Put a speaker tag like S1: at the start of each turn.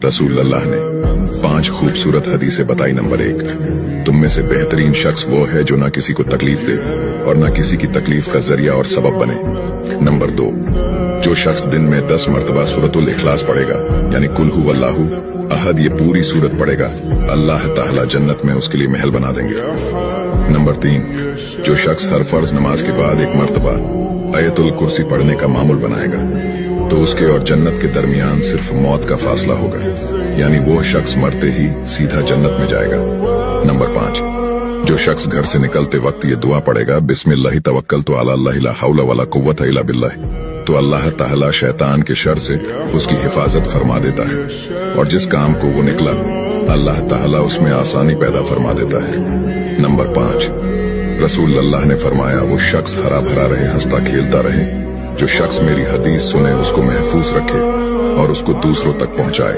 S1: रसूल अल्लाह ने 5 खूबसूरत हदीसें बताई। नंबर 1, तुम में से बेहतरीन शख्स वो है जो ना किसी को तकलीफ दे और ना किसी की तकलीफ का जरिया और सबब बने। नंबर 2, जो शख्स दिन में 10 मरतबा सूरतुल इखलास पढ़ेगा यानी कुल हु वल्लाहु अहद, ये पूरी सूरत पढ़ेगा, अल्लाह ताला जन्नत में उसके लिए महल बना देंगे। नंबर 3, जो शख्स हर फर्ज नमाज के बाद 1 मरतबा आयतुल कुर्सी पढ़ने का मामूल बनाएगा तो उसके और जन्नत के दरमियान सिर्फ मौत का फासला होगा, यानी वो शख्स मरते ही सीधा जन्नत में जाएगा। नंबर 5, जो शख्स घर से निकलते वक्त ये दुआ पढ़ेगा, बिस्मिल्लाहि तवक्कलतु अला अल्लाह ला हौला वला कुव्वता इल्ला बिल्लाह, तो अल्लाह ताला शैतान के शर से उसकी हिफाजत फरमा देता है और जिस काम को वो निकला अल्लाह ताला उसमें आसानी पैदा फरमा देता है। नंबर 5, रसूल अल्लाह ने फरमाया, वो शख्स हरा भरा रहे, हंसता खेलता रहे, जो शख्स मेरी हदीस सुने उसको महफूज रखे और उसको दूसरों तक पहुंचाए।